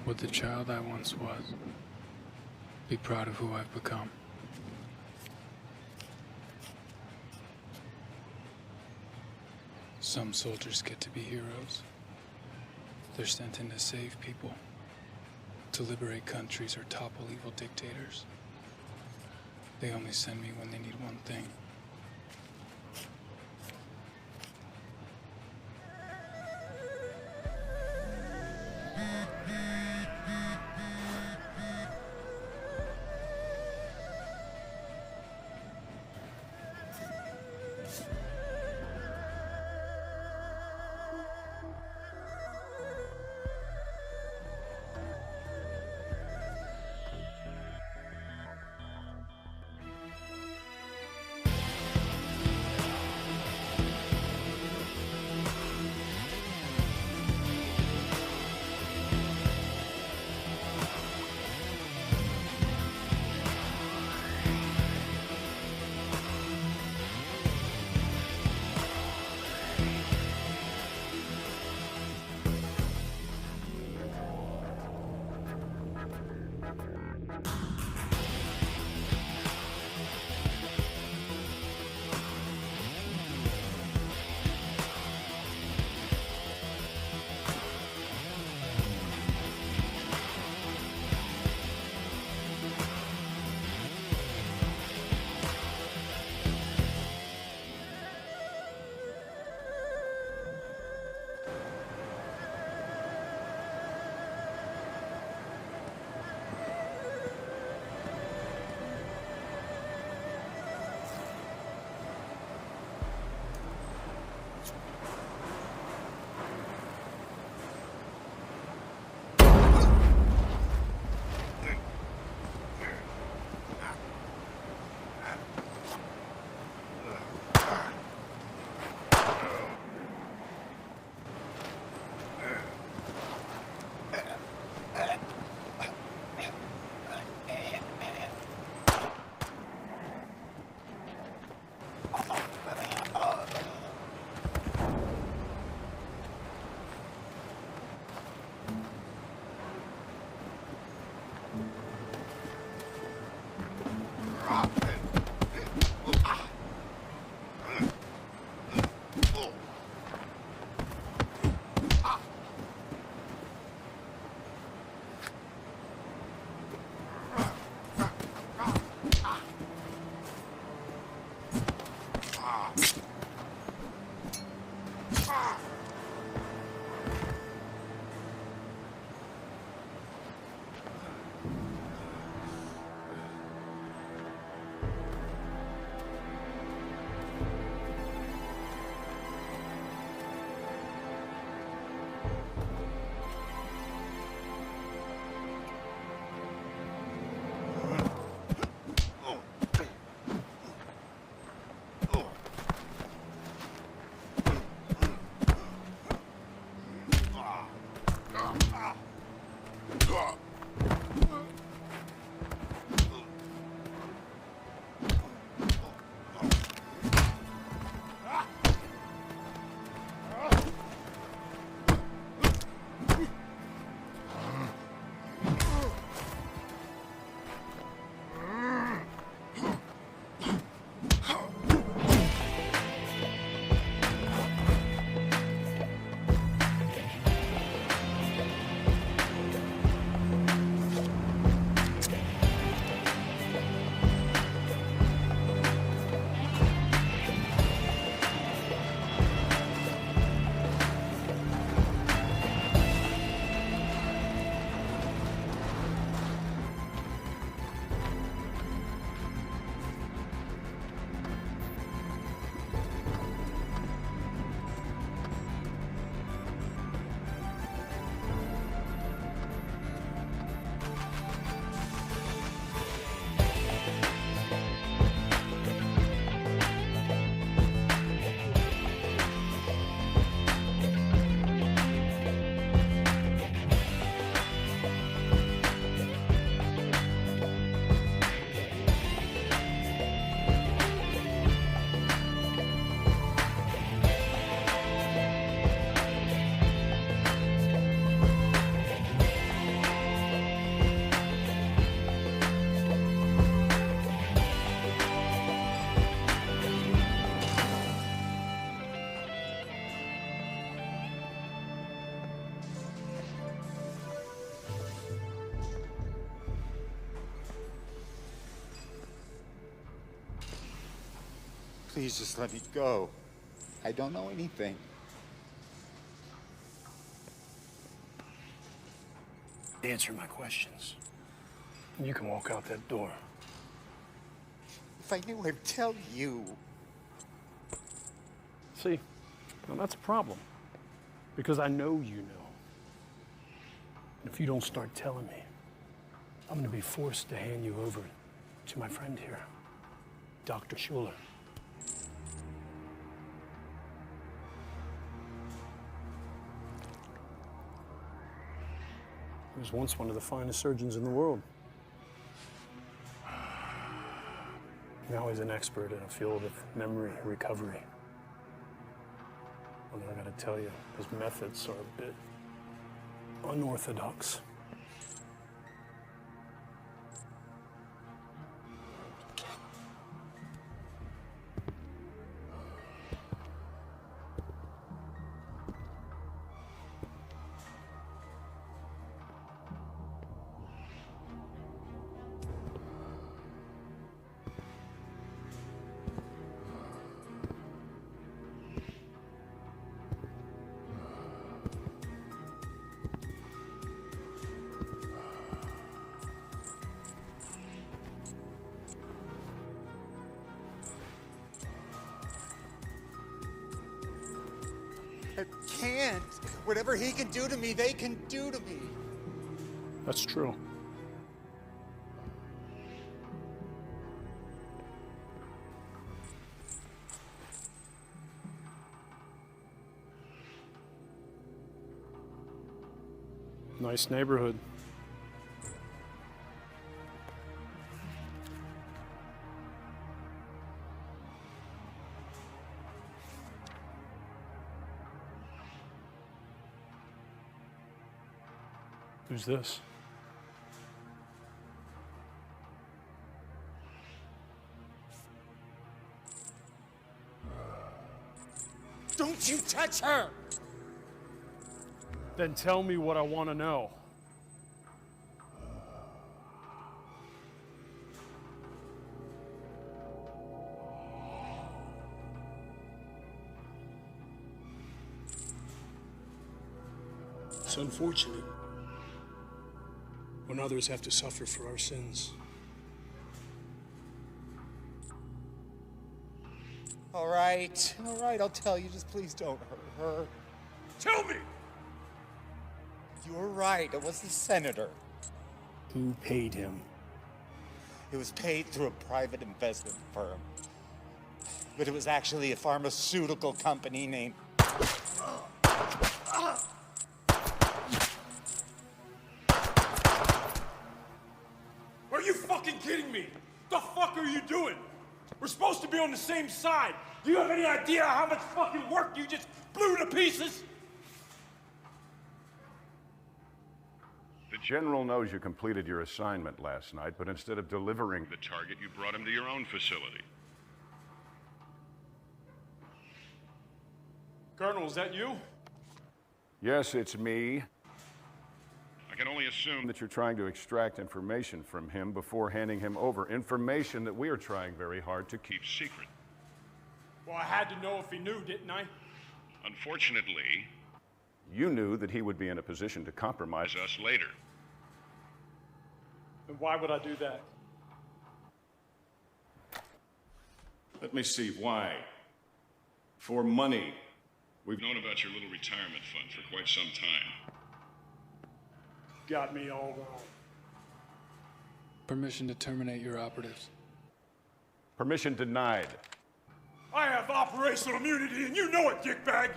with the child I once was. Be proud of who I've become. Some soldiers get to be heroes. They're sent in to save people, to liberate countries or topple evil dictators. They only send me when they need one thing. Please just let me go. I don't know anything. Answer my questions. You can walk out that door. If I knew, I'd tell you. See, now that's a problem. Because I know you know. And if you don't start telling me, I'm gonna be forced to hand you over to my friend here, Dr. Schuler. He was once one of the finest surgeons in the world. Now he's an expert in a field of memory recovery. Although I gotta tell you, his methods are a bit unorthodox. I can't. Whatever he can do to me, they can do to me. That's true. Nice neighborhood. Who's this? Don't you touch her! Then tell me what I want to know. It's unfortunate when others have to suffer for our sins. All right, I'll tell you. Just please don't hurt her. Tell me! You were right, it was the senator. Who paid him? It was paid through a private investment firm. But it was actually a pharmaceutical company named... Are you fucking kidding me? The fuck are you doing? We're supposed to be on the same side. Do you have any idea how much fucking work you just blew to pieces? The General knows you completed your assignment last night, but instead of delivering the target, you brought him to your own facility. Colonel, is that you? Yes, it's me. I can only assume that you're trying to extract information from him before handing him over. Information that we are trying very hard to keep secret. Well, I had to know if he knew, didn't I? Unfortunately, you knew that he would be in a position to compromise us later. And why would I do that? Let me see, why? For money. We've known about your little retirement fund for quite some time. Got me all wrong. Permission to terminate your operatives. Permission denied. I have operational immunity, and you know it, dickbag!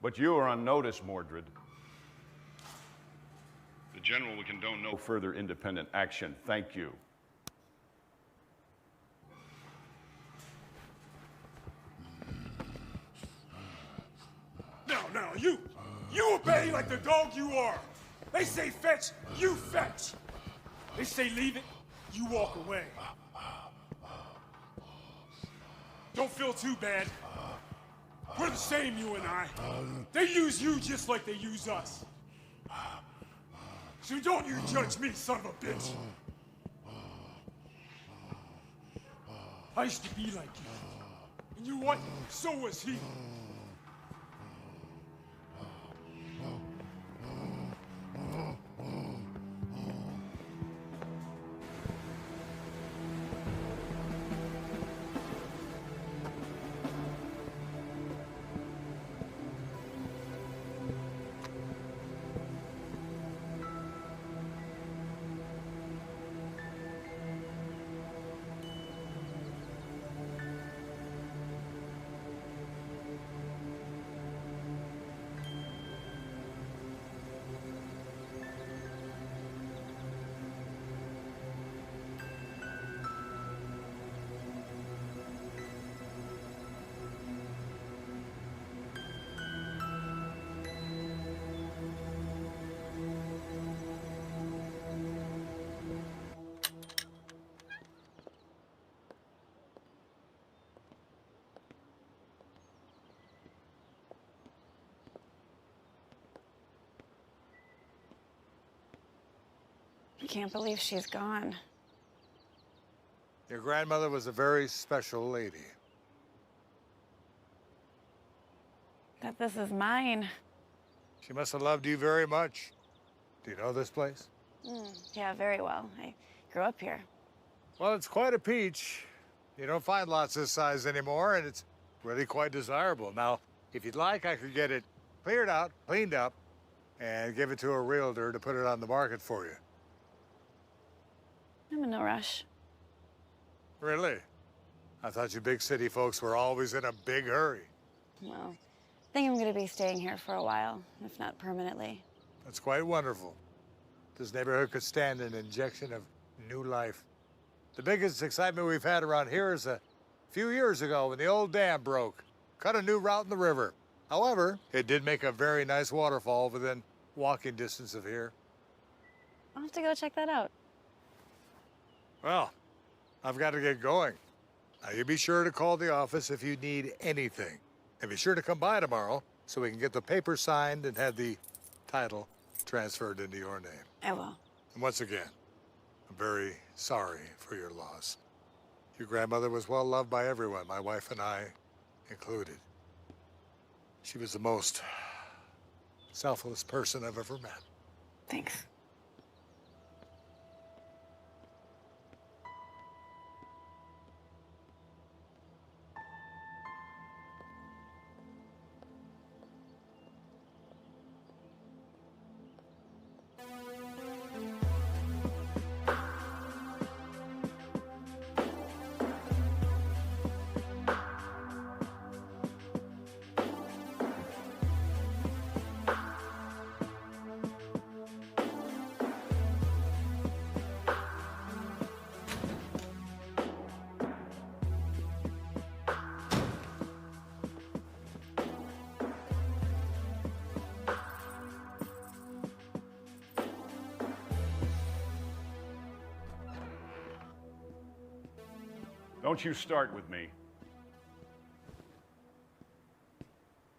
But you are on notice, Mordred. The General will condone no further independent action. Thank you. Now, you obey like the dog you are. They say fetch, you fetch. They say leave it, you walk away. Don't feel too bad. We're the same, you and I. They use you just like they use us. So don't you judge me, son of a bitch. I used to be like you. And you know what? So was he. I can't believe she's gone. Your grandmother was a very special lady. That this is mine. She must have loved you very much. Do you know this place? Yeah, very well. I grew up here. Well, it's quite a peach. You don't find lots this size anymore, and it's really quite desirable. Now, if you'd like, I could get it cleared out, cleaned up, and give it to a realtor to put it on the market for you. I'm in no rush. Really? I thought you big city folks were always in a big hurry. Well, I think I'm gonna be staying here for a while, if not permanently. That's quite wonderful. This neighborhood could stand an injection of new life. The biggest excitement we've had around here is a few years ago when the old dam broke. Cut a new route in the river. However, it did make a very nice waterfall within walking distance of here. I'll have to go check that out. Well, I've got to get going. Now, you be sure to call the office if you need anything. And be sure to come by tomorrow so we can get the paper signed and have the title transferred into your name. I will. And once again, I'm very sorry for your loss. Your grandmother was well loved by everyone, my wife and I included. She was the most selfless person I've ever met. Thanks. Don't you start with me.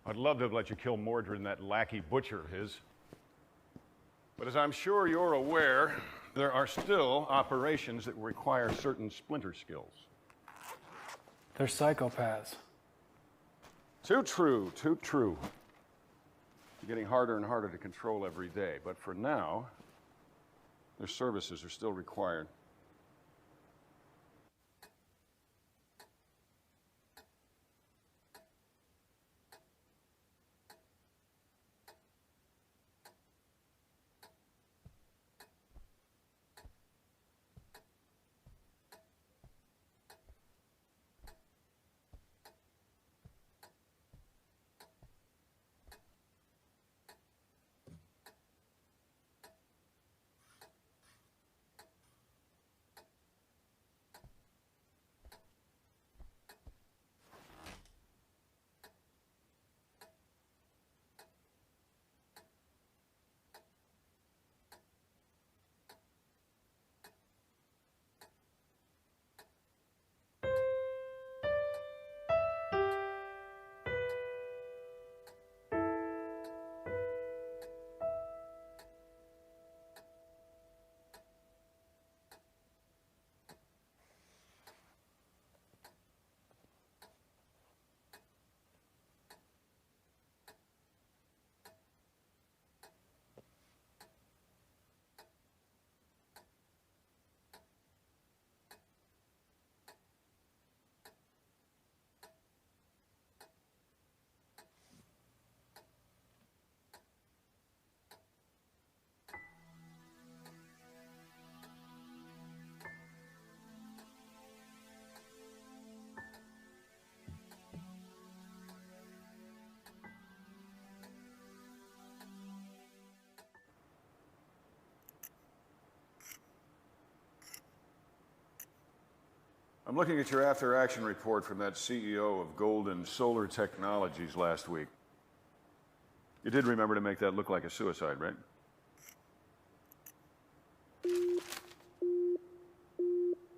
I'd love to have let you kill Mordred and that lackey butcher of his. But as I'm sure you're aware, there are still operations that require certain splinter skills. They're psychopaths. Too true, too true. They're getting harder and harder to control every day, but for now, their services are still required. I'm looking at your after-action report from that CEO of Golden Solar Technologies last week. You did remember to make that look like a suicide, right?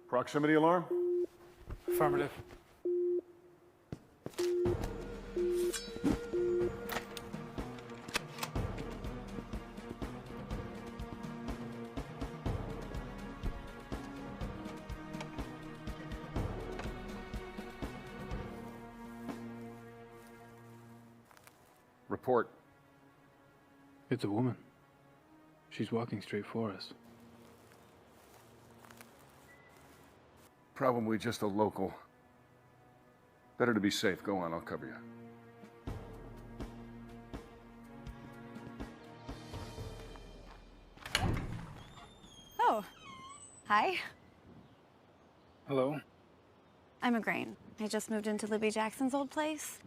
Proximity alarm? Affirmative. Report. It's a woman. She's walking straight for us. Probably just a local. Better to be safe. Go on, I'll cover you. Oh, hi. Hello? I'm Igraine. I just moved into Libby Jackson's old place.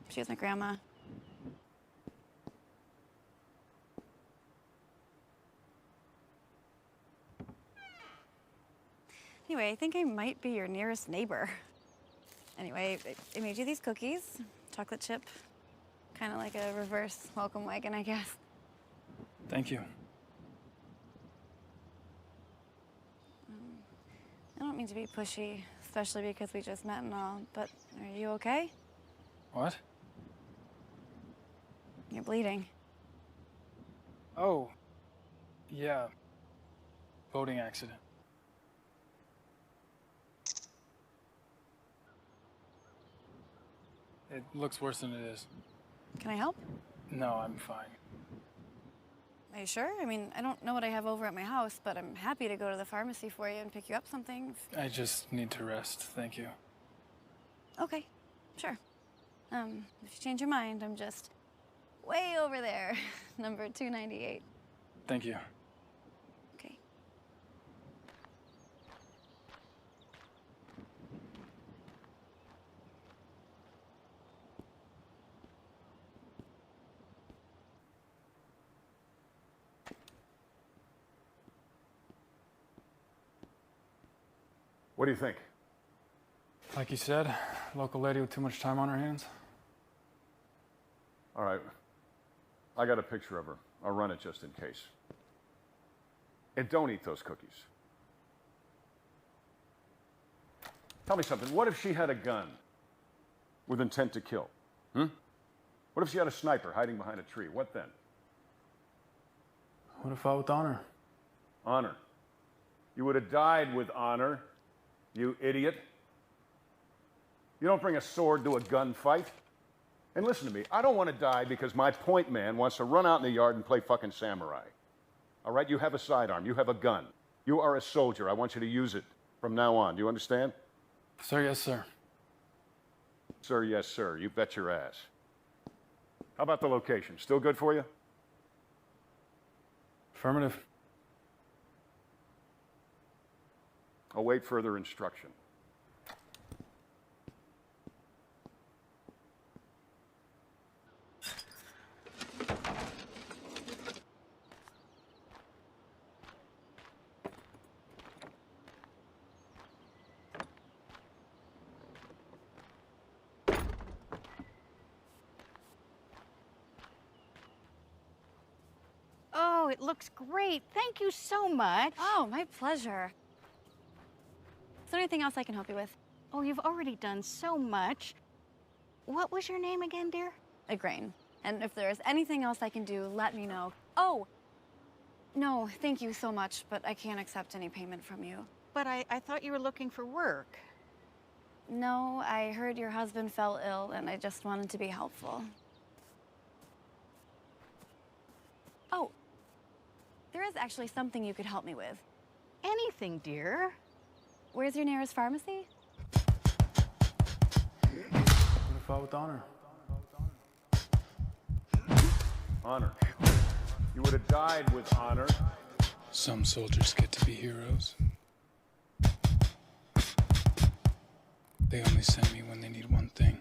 She was my grandma. Anyway, I think I might be your nearest neighbor. Anyway, I made you these cookies, chocolate chip, kind of like a reverse welcome wagon, I guess. Thank you. I don't mean to be pushy, especially because we just met and all, but are you okay? What? You're bleeding. Oh. Yeah. Boating accident. It looks worse than it is. Can I help? No, I'm fine. Are you sure? I mean, I don't know what I have over at my house, but I'm happy to go to the pharmacy for you and pick you up something. I just need to rest. Thank you. Okay, sure. If you change your mind, I'm just way over there, number 298. Thank you. Okay. What do you think? Like you said, local lady with too much time on her hands. All right. I got a picture of her. I'll run it just in case. And don't eat those cookies. Tell me something. What if she had a gun with intent to kill? What if she had a sniper hiding behind a tree? What then? Would have fought with honor. Honor. You would have died with honor, you idiot. You don't bring a sword to a gunfight. And listen to me, I don't want to die because my point man wants to run out in the yard and play fucking samurai. All right, you have a sidearm, you have a gun. You are a soldier. I want you to use it from now on. Do you understand? Sir, yes, sir. Sir, yes, sir. You bet your ass. How about the location? Still good for you? Affirmative. Await further instruction. Oh, it looks great. Thank you so much. Oh, my pleasure. Is there anything else I can help you with? Oh, you've already done so much. What was your name again, dear? Igraine. And if there is anything else I can do, let me know. Oh! No, thank you so much, but I can't accept any payment from you. But I thought you were looking for work. No, I heard your husband fell ill, and I just wanted to be helpful. Oh, there is actually something you could help me with. Anything, dear. Where's your nearest pharmacy? Would have fought with honor. Honor. You would have died with honor. Some soldiers get to be heroes. They only send me when they need one thing.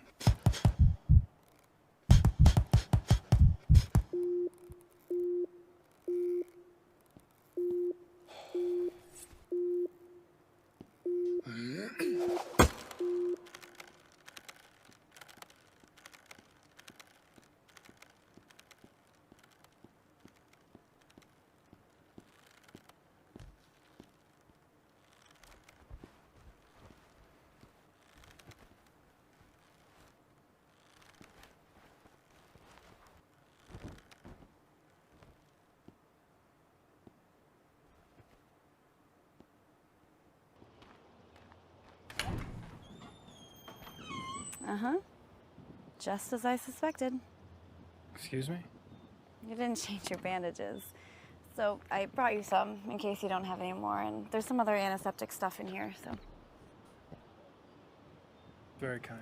Uh-huh. Just as I suspected. Excuse me? You didn't change your bandages. So I brought you some in case you don't have any more, and there's some other antiseptic stuff in here, so. Very kind.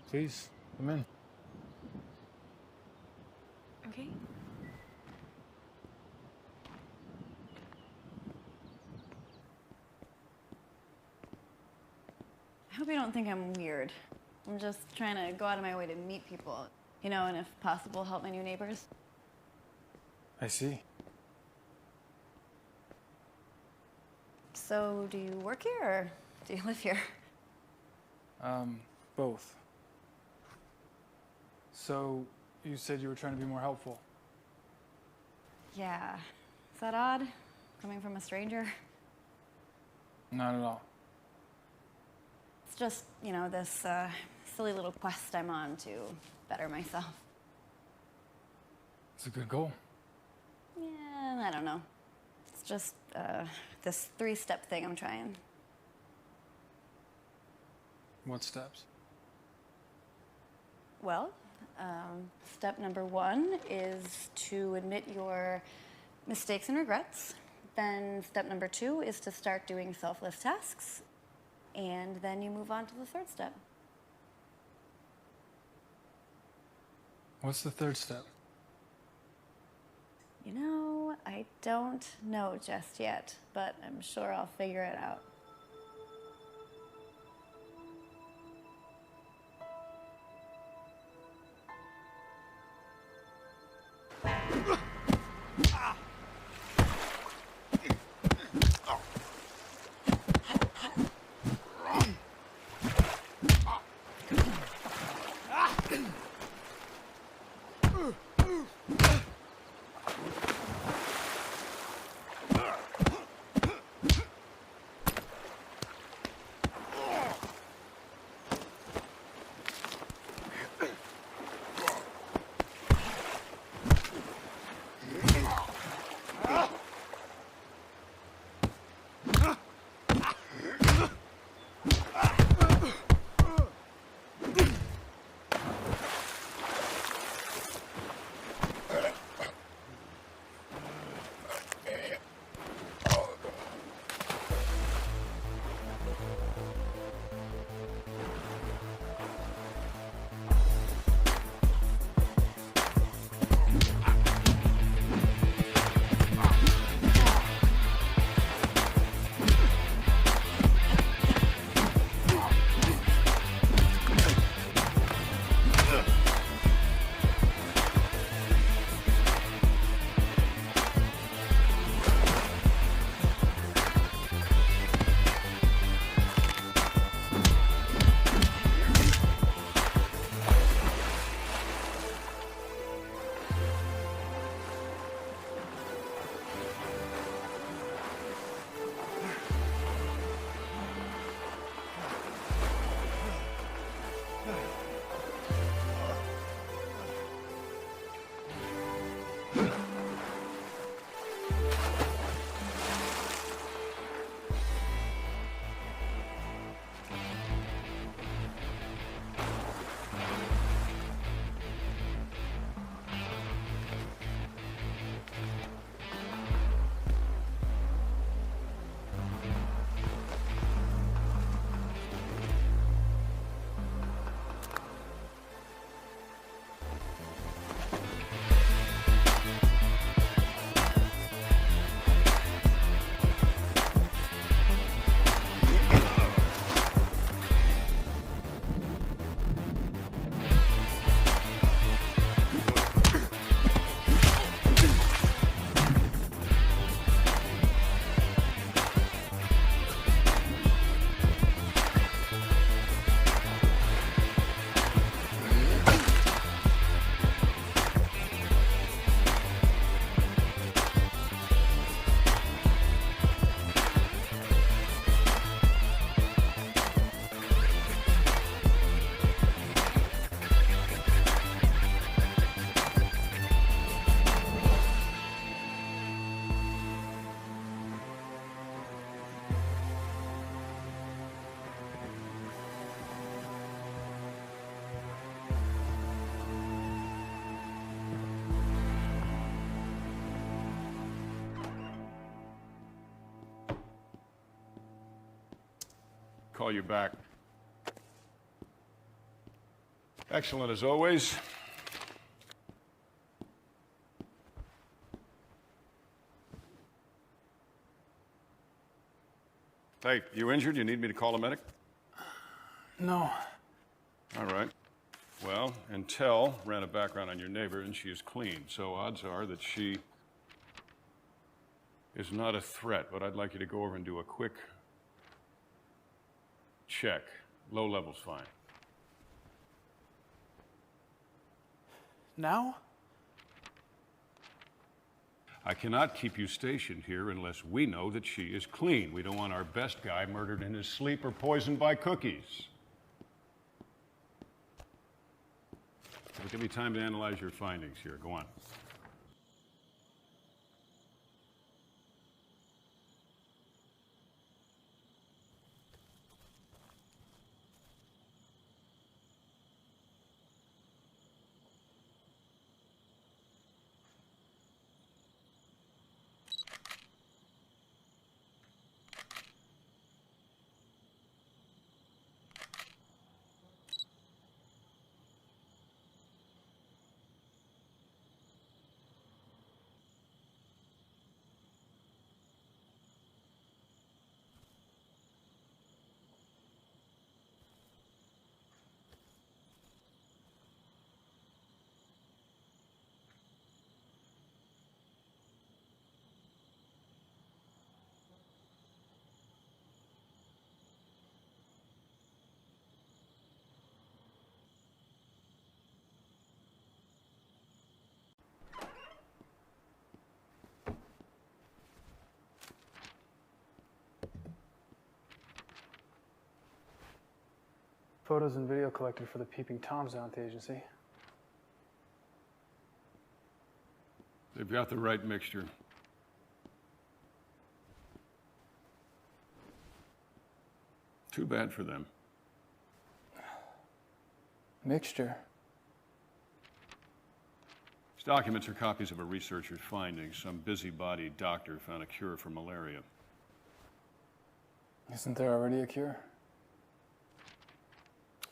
Please, come in. Okay. I hope you don't think I'm weird. I'm just trying to go out of my way to meet people, you know, and if possible, help my new neighbors. I see. So, do you work here or do you live here? Both. So, you said you were trying to be more helpful. Yeah. Is that odd? Coming from a stranger? Not at all. It's just, you know, this silly little quest I'm on to better myself. It's a good goal. Yeah, I don't know. It's just this 3-step thing I'm trying. What steps? Well, step number 1 is to admit your mistakes and regrets. Then step number 2 is to start doing self-lift tasks. And then you move on to the 3rd step. What's the 3rd step? You know, I don't know just yet, but I'm sure I'll figure it out. call you back. Excellent as always. Hey, you injured? You need me to call a medic? No. All right. Well, Intel ran a background on your neighbor, and she is clean, so odds are that she is not a threat, but I'd like you to go over and do a quick check. Low level's fine. Now? I cannot keep you stationed here unless we know that she is clean. We don't want our best guy murdered in his sleep or poisoned by cookies. So give me time to analyze your findings here. Go on. Photos and video collected for the Peeping Toms down at the agency. They've got the right mixture. Too bad for them. Mixture? These documents are copies of a researcher's findings. Some busybody doctor found a cure for malaria. Isn't there already a cure?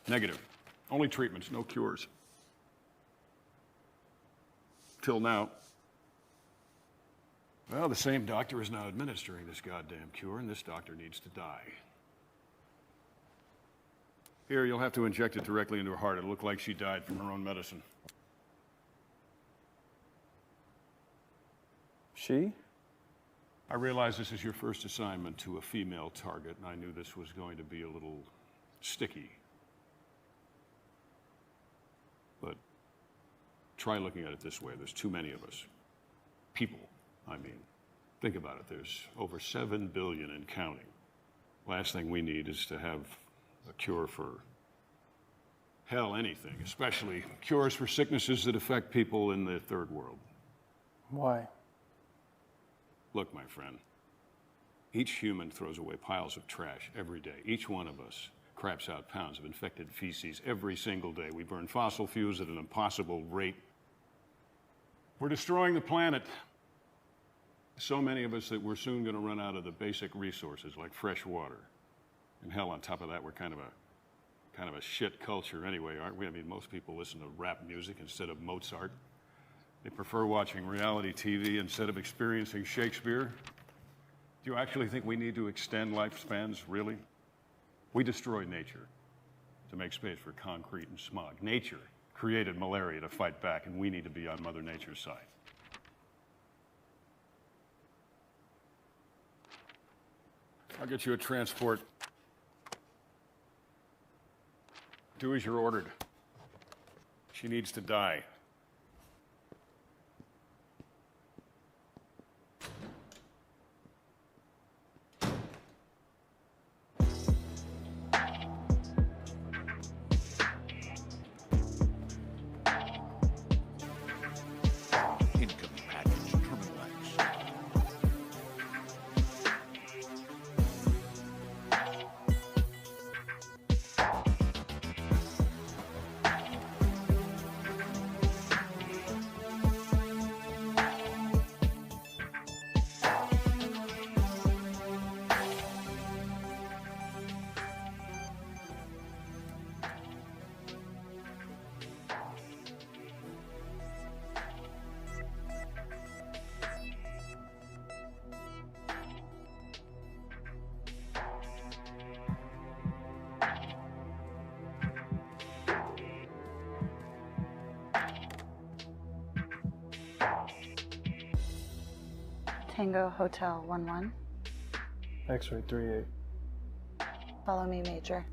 Negative. Only treatments, no cures. Till now. Well, the same doctor is now administering this goddamn cure, and this doctor needs to die. Here, you'll have to inject it directly into her heart. It'll look like she died from her own medicine. She? I realize this is your first assignment to a female target, and I knew this was going to be a little sticky. But try looking at it this way. There's too many of us. People, I mean. Think about it. There's over 7 billion and counting. Last thing we need is to have a cure for, hell, anything, especially cures for sicknesses that affect people in the third world. Why? Look, my friend, each human throws away piles of trash every day. Each one of us craps out pounds of infected feces every single day. We burn fossil fuels at an impossible rate. We're destroying the planet. So many of us that we're soon going to run out of the basic resources like fresh water. And hell, on top of that, we're kind of a shit culture anyway, aren't we? I mean, most people listen to rap music instead of Mozart. They prefer watching reality TV instead of experiencing Shakespeare. Do you actually think we need to extend lifespans, really? We destroy nature to make space for concrete and smog. Nature created malaria to fight back, and we need to be on Mother Nature's side. I'll get you a transport. Do as you're ordered. She needs to die. Incoming package, Terminal X. Tango Hotel 11. X-ray 38. Follow me, Major.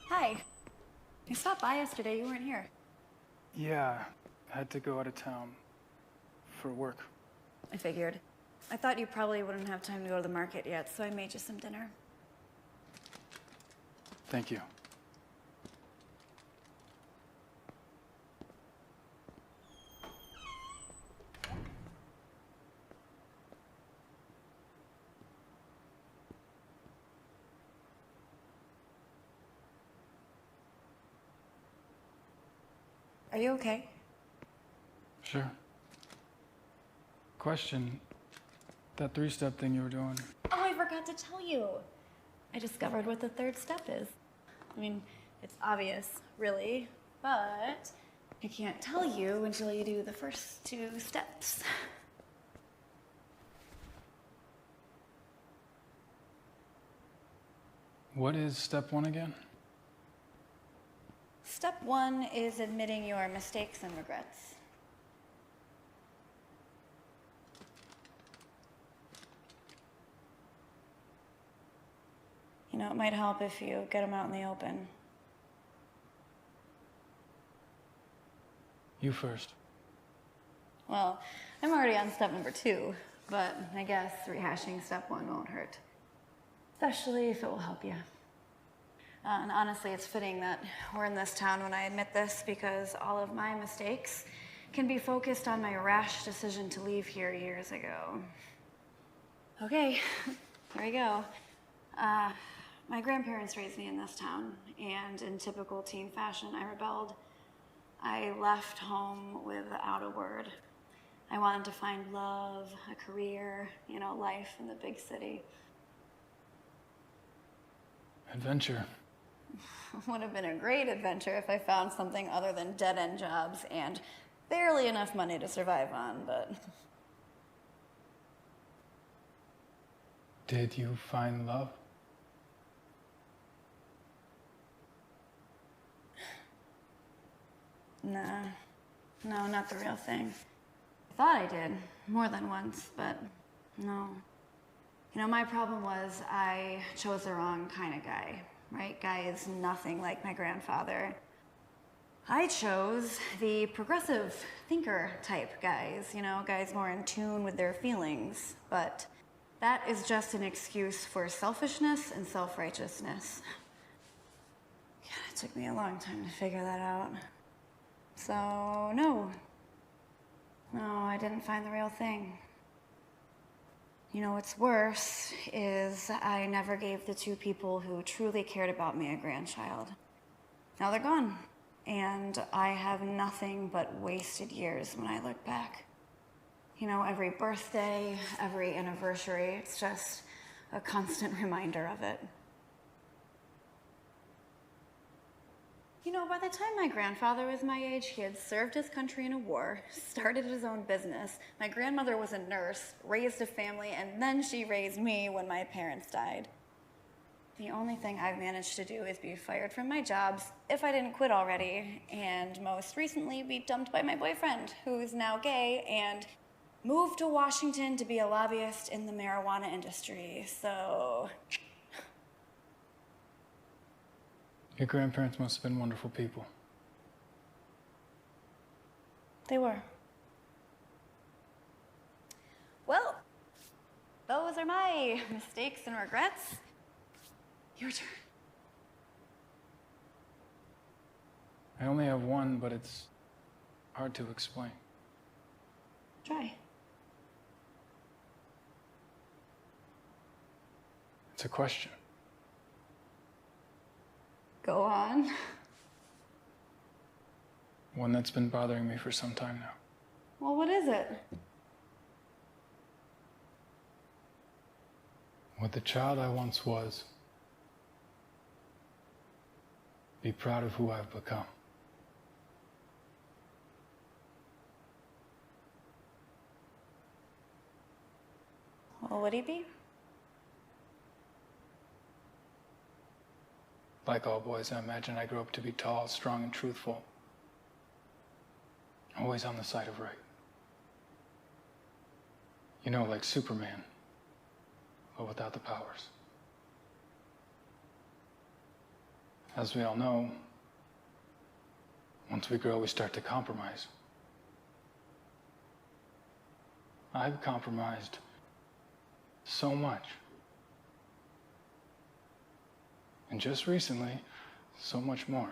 Hi. You stopped by yesterday. You weren't here. Yeah, I had to go out of town for work. I figured. I thought you probably wouldn't have time to go to the market yet, so I made you some dinner. Thank you. Are you okay? Sure. Question. That three-step thing you were doing. Oh, I forgot to tell you. I discovered what the third step is. I mean, it's obvious, really, but I can't tell you until you do the first two steps. What is step one again? Step 1 is admitting your mistakes and regrets. You know, it might help if you get them out in the open. You first. Well, I'm already on step number 2, but I guess rehashing step 1 won't hurt. Especially if it will help you. And honestly, it's fitting that we're in this town when I admit this, because all of my mistakes can be focused on my rash decision to leave here years ago. Okay, here we go. My grandparents raised me in this town, and in typical teen fashion, I rebelled. I left home without a word. I wanted to find love, a career, you know, life in the big city. Adventure. Would have been a great adventure if I found something other than dead-end jobs and barely enough money to survive on, but... Did you find love? Nah. No, not the real thing. I thought I did, more than once, but no. You know, my problem was I chose the wrong kind of guy, right? Guy is nothing like my grandfather. I chose the progressive thinker type guys, you know, guys more in tune with their feelings, but that is just an excuse for selfishness and self-righteousness. God, it took me a long time to figure that out. So, no, I didn't find the real thing. You know, what's worse is I never gave the 2 people who truly cared about me a grandchild. Now they're gone, and I have nothing but wasted years when I look back. You know, every birthday, every anniversary, it's just a constant reminder of it. You know, by the time my grandfather was my age, he had served his country in a war, started his own business. My grandmother was a nurse, raised a family, and then she raised me when my parents died. The only thing I've managed to do is be fired from my jobs, if I didn't quit already, and most recently be dumped by my boyfriend, who's now gay, and moved to Washington to be a lobbyist in the marijuana industry, so... Your grandparents must have been wonderful people. They were. Well, those are my mistakes and regrets. Your turn. I only have one, but it's hard to explain. Try. It's a question. Go on. One that's been bothering me for some time now. Well, what is it? Would the child I once was be proud of who I've become? Well, would he be? Like all boys, I imagine I grew up to be tall, strong, and truthful. Always on the side of right. You know, like Superman, but without the powers. As we all know, once we grow, we start to compromise. I've compromised so much. And just recently, so much more.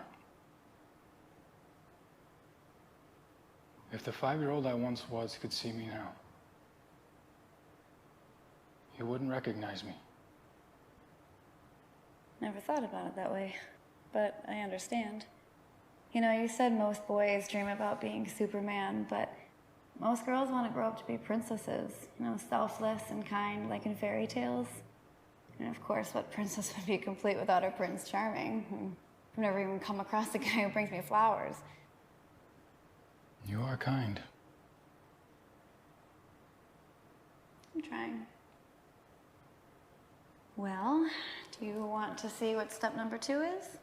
If the 5-year-old I once was could see me now, he wouldn't recognize me. Never thought about it that way, but I understand. You know, you said most boys dream about being Superman, but most girls want to grow up to be princesses, you know, selfless and kind, like in fairy tales. And of course, what princess would be complete without her Prince Charming? I've never even come across a guy who brings me flowers. You are kind. I'm trying. Well, do you want to see what step number 2 is?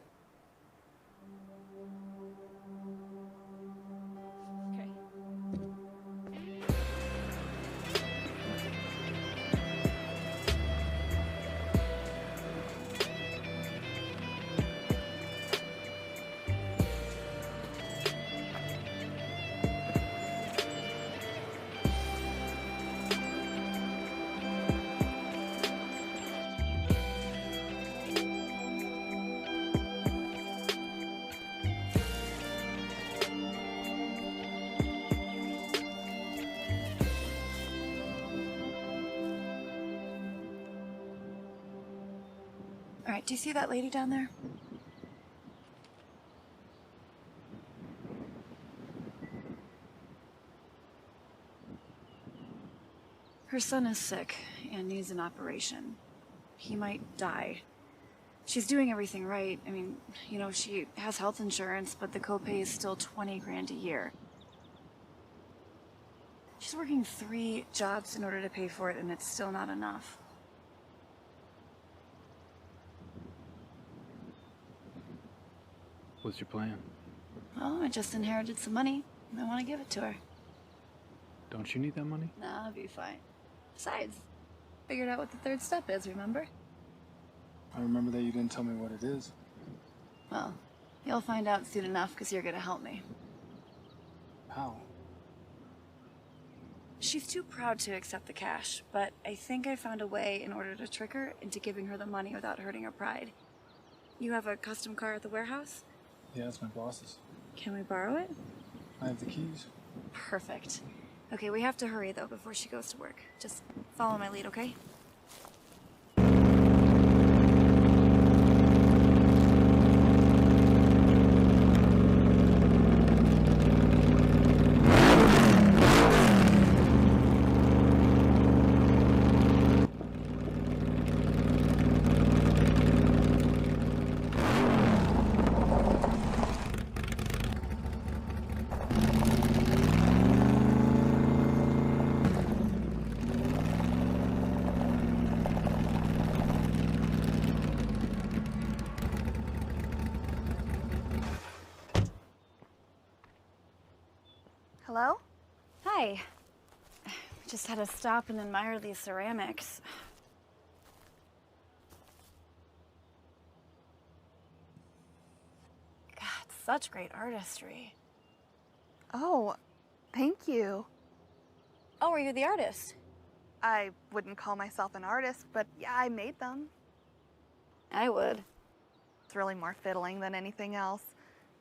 right, do you see that lady down there? Her son is sick and needs an operation. He might die. She's doing everything right. I mean, you know, she has health insurance, but the copay is still 20 grand a year. She's working 3 jobs in order to pay for it, and it's still not enough. What's your plan? Well, I just inherited some money, and I want to give it to her. Don't you need that money? Nah, I'll be fine. Besides, figured out what the 3rd step is, remember? I remember that you didn't tell me what it is. Well, you'll find out soon enough because you're gonna help me. How? She's too proud to accept the cash, but I think I found a way in order to trick her into giving her the money without hurting her pride. You have a custom car at the warehouse? Yeah, it's my boss's. Can we borrow it? I have the keys. Perfect. Okay, we have to hurry though before she goes to work. Just follow my lead, okay? Hello? Hi. Just had to stop and admire these ceramics. God, such great artistry. Oh, thank you. Oh, are you the artist? I wouldn't call myself an artist, but yeah, I made them. I would. It's really more fiddling than anything else.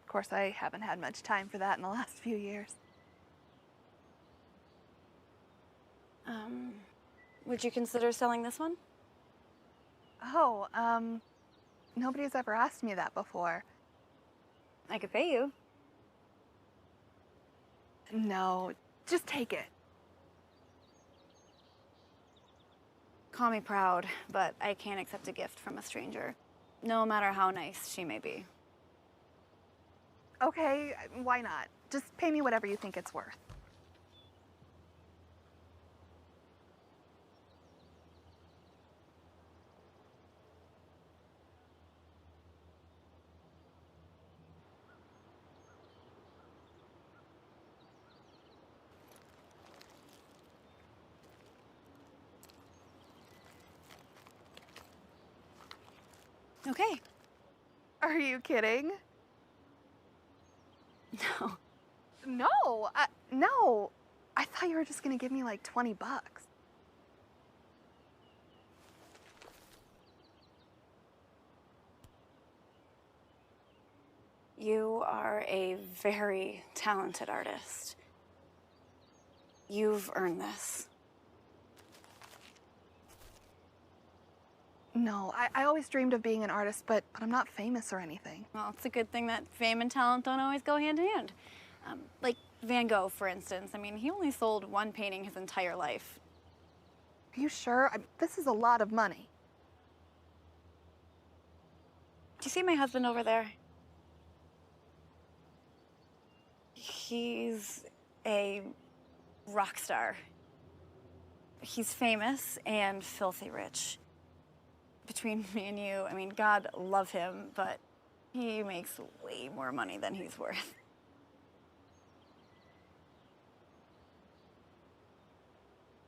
Of course, I haven't had much time for that in the last few years. Would you consider selling this one? Oh, nobody's ever asked me that before. I could pay you. No, just take it. Call me proud, but I can't accept a gift from a stranger, no matter how nice she may be. Okay, why not? Just pay me whatever you think it's worth. Okay. Are you kidding? No. No, no. I thought you were just gonna give me like 20 bucks. You are a very talented artist. You've earned this. No, I always dreamed of being an artist, but I'm not famous or anything. Well, it's a good thing that fame and talent don't always go hand in hand. Like Van Gogh, for instance. I mean, he only sold 1 painting his entire life. Are you sure? This is a lot of money. Do you see my husband over there? He's a rock star. He's famous and filthy rich. Between me and you, I mean, God love him, but he makes way more money than he's worth.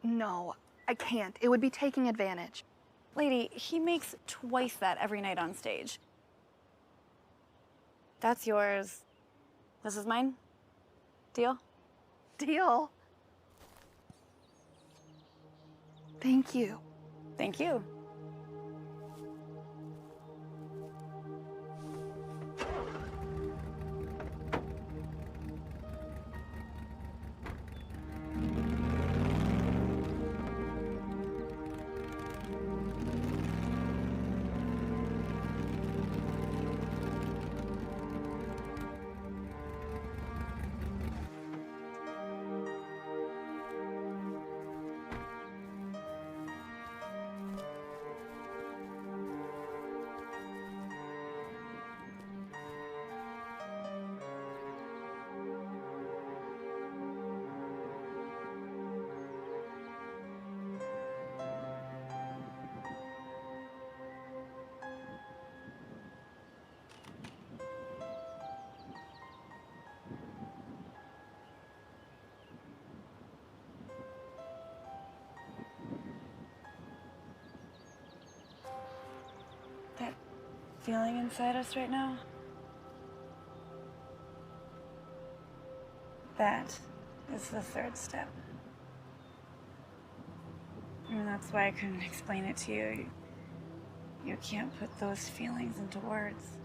No, I can't. It would be taking advantage. Lady, he makes twice that every night on stage. That's yours. This is mine. Deal? Deal. Thank you. Thank you. feeling inside us right now? That is the third step. And that's why I couldn't explain it to you. You can't put those feelings into words.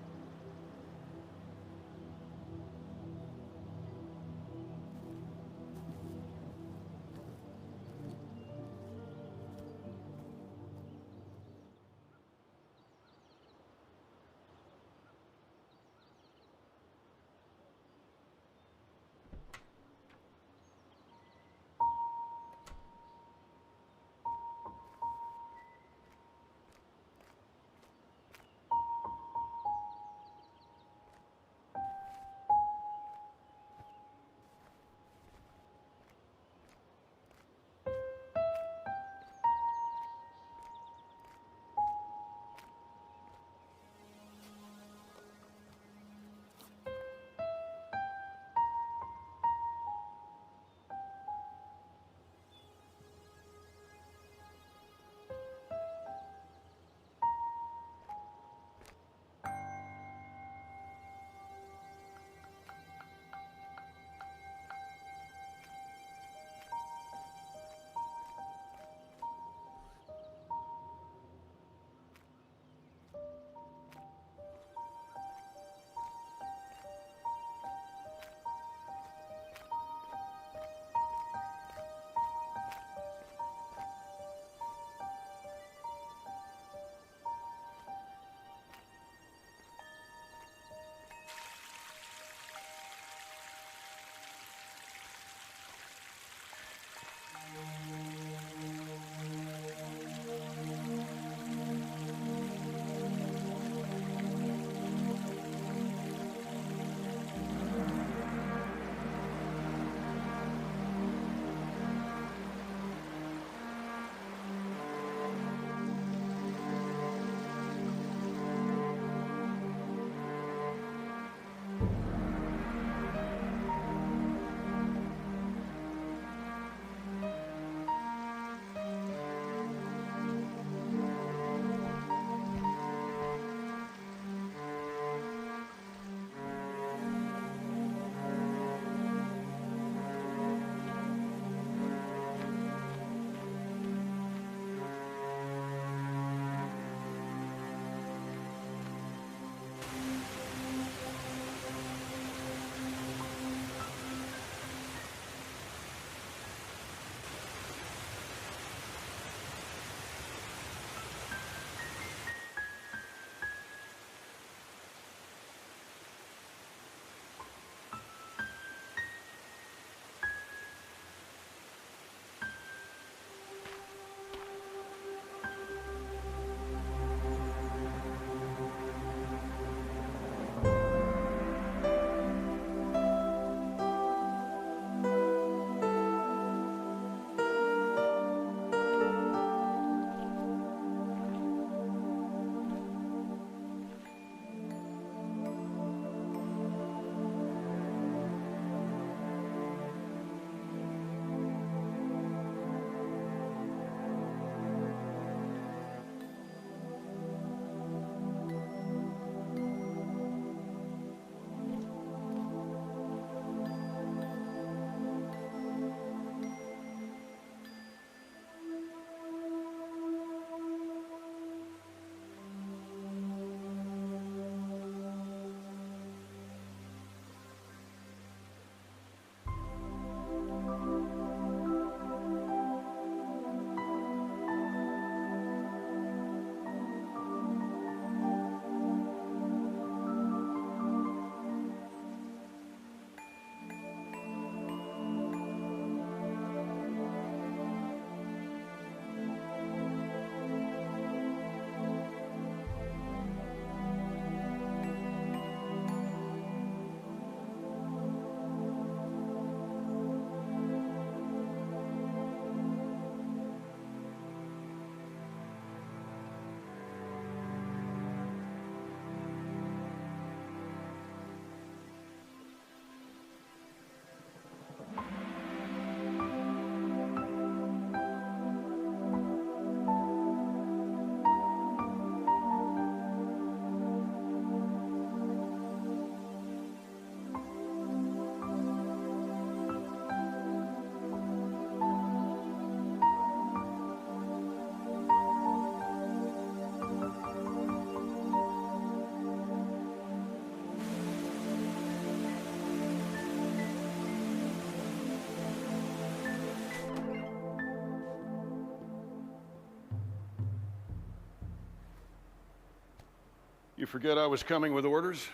You forget I was coming with orders?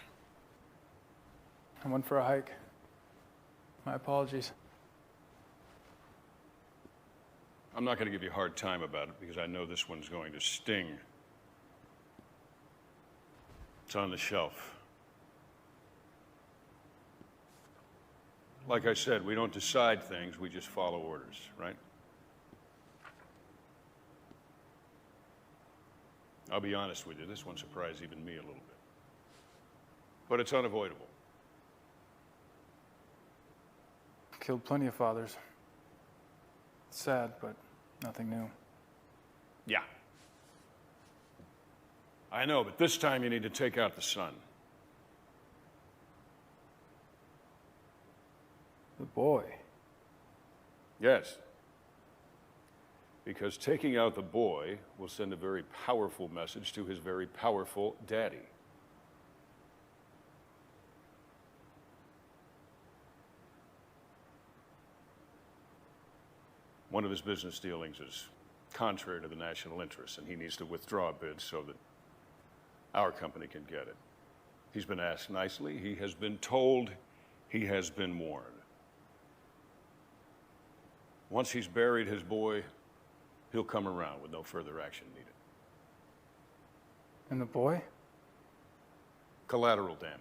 I went for a hike. My apologies. I'm not going to give you a hard time about it because I know this one's going to sting. It's on the shelf. Like I said, we don't decide things, we just follow orders, right? I'll be honest with you, this one surprised even me a little bit. But it's unavoidable. Killed plenty of fathers. It's sad, but nothing new. Yeah. I know, but this time you need to take out the son. The boy. Yes. Because taking out the boy will send a very powerful message to his very powerful daddy. One of his business dealings is contrary to the national interest, and he needs to withdraw a bid so that our company can get it. He's been asked nicely, he has been told, he has been warned. Once he's buried his boy, he'll come around with no further action needed. And the boy? Collateral damage.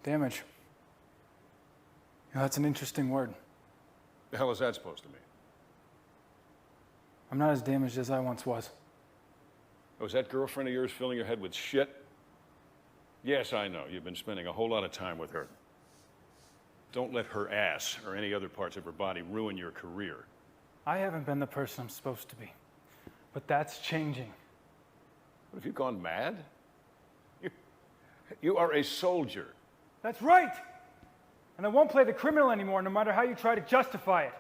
Damage. Yeah, that's an interesting word. The hell is that supposed to mean? I'm not as damaged as I once was. Oh, is that girlfriend of yours filling your head with shit? Yes, I know. You've been spending a whole lot of time with her. Don't let her ass or any other parts of her body ruin your career. I haven't been the person I'm supposed to be. But that's changing. What, have you gone mad? You are a soldier. That's right! And I won't play the criminal anymore, no matter how you try to justify it.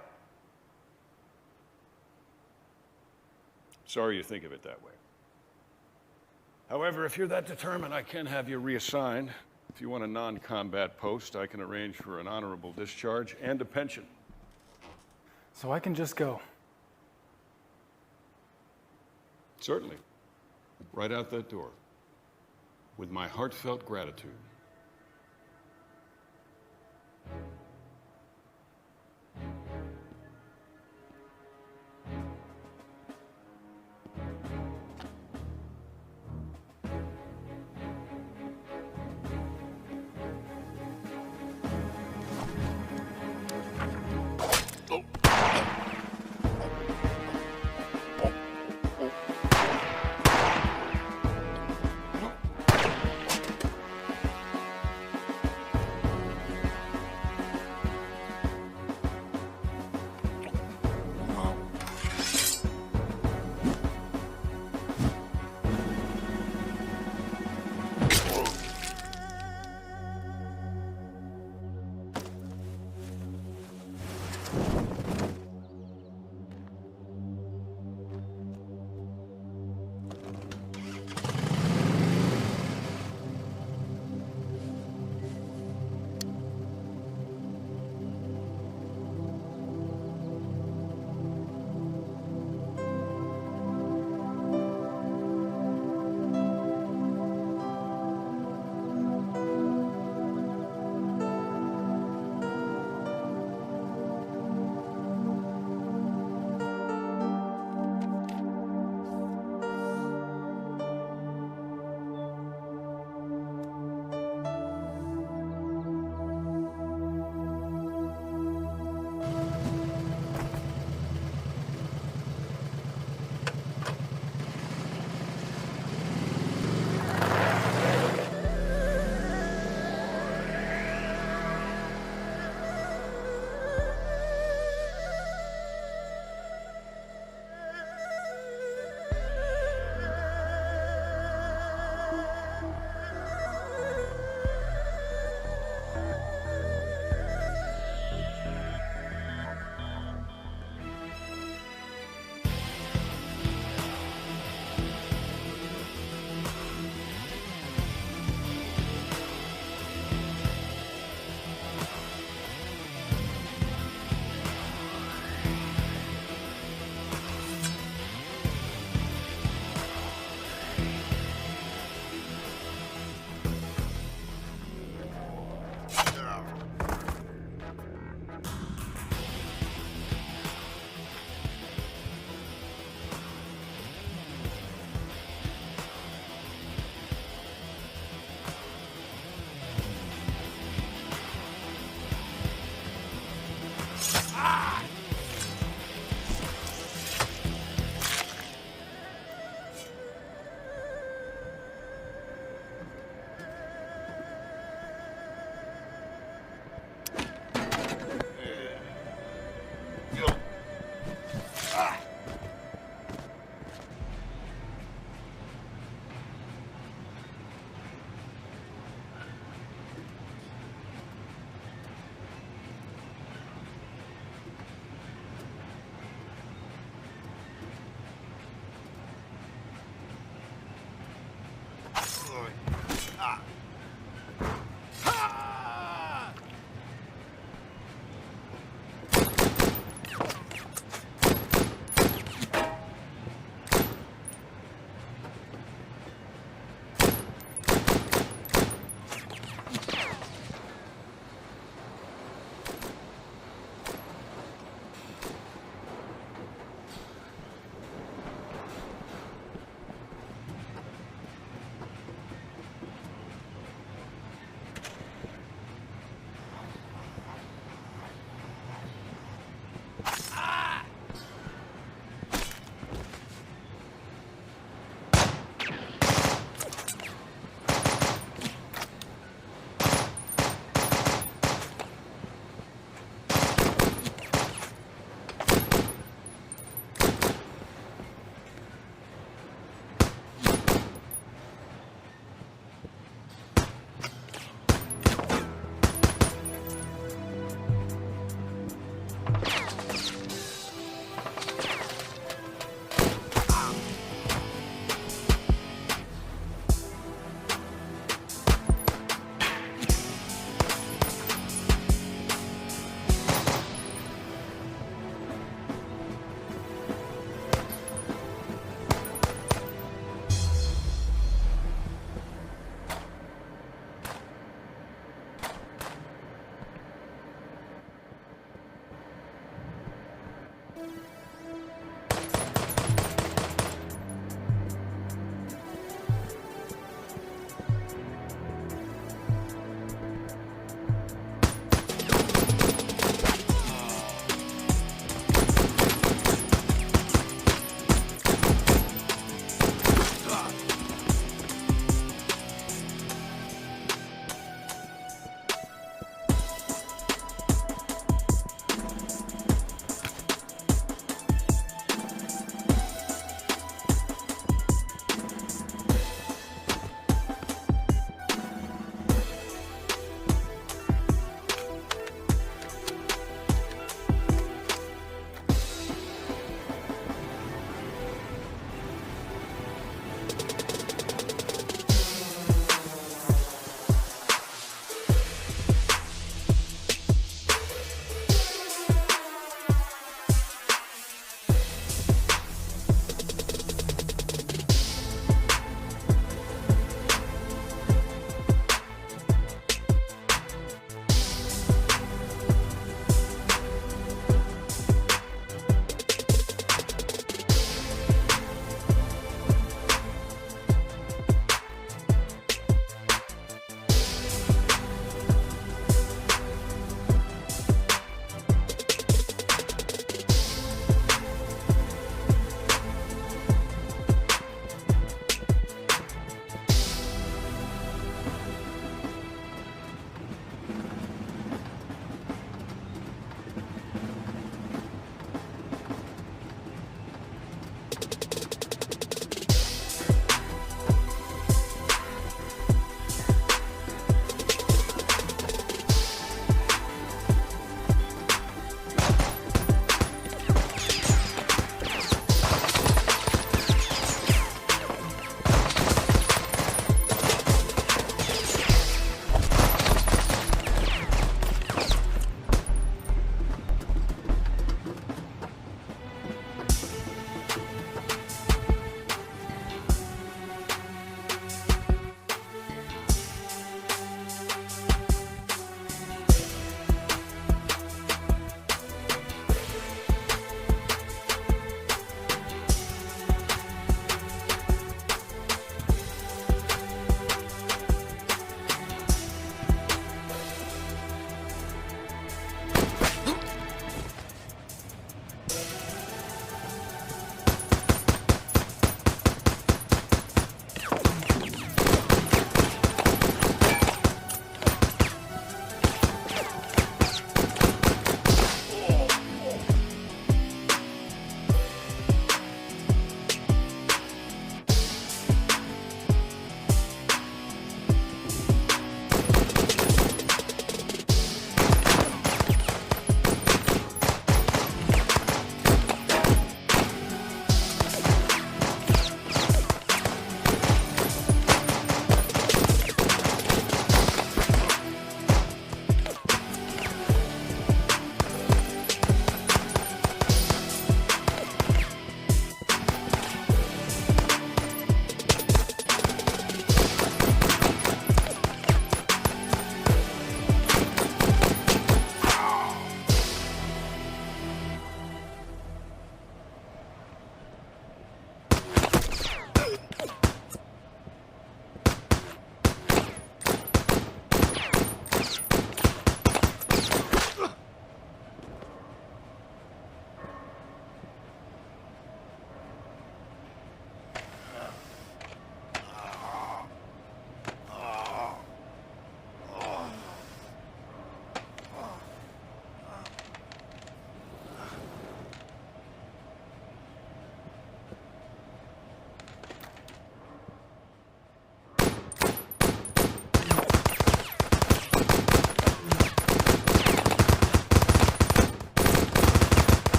Sorry you think of it that way. However, if you're that determined, I can have you reassigned. If you want a non-combat post, I can arrange for an honorable discharge and a pension. So I can just go. Certainly. Right out that door. With my heartfelt gratitude.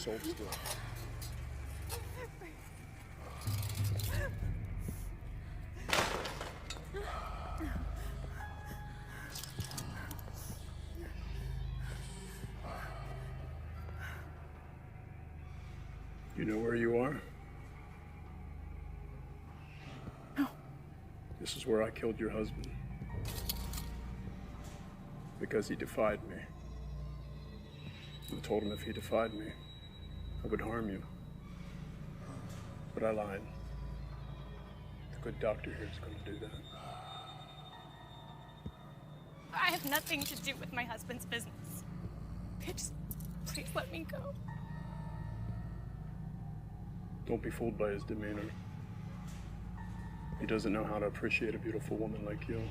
hold still. You know where you are? No. This is where I killed your husband. Because he defied me. I told him if he defied me, I would harm you. But I lied. The good doctor here is going to do that. I have nothing to do with my husband's business. Please let me go. Don't be fooled by his demeanor. He doesn't know how to appreciate a beautiful woman like you.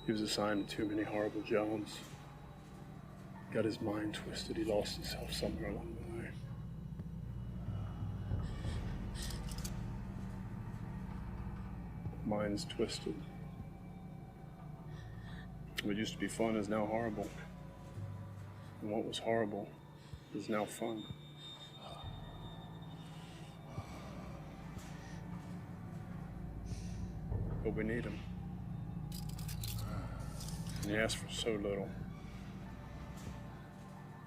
He was assigned to too many horrible jobs. Got his mind twisted. He lost himself somewhere along the way. Mind's twisted. What used to be fun is now horrible. And what was horrible is now fun. But we need him. And he asked for so little.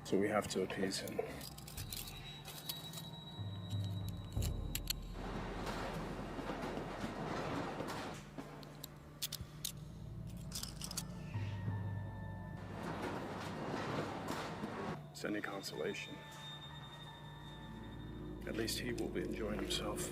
So we have to appease him. It's any consolation. At least he will be enjoying himself.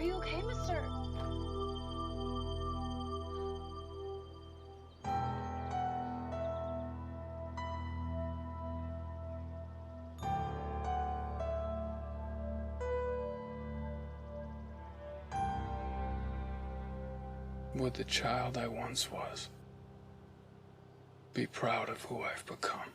you okay, mister? Would the child I once was be proud of who I've become?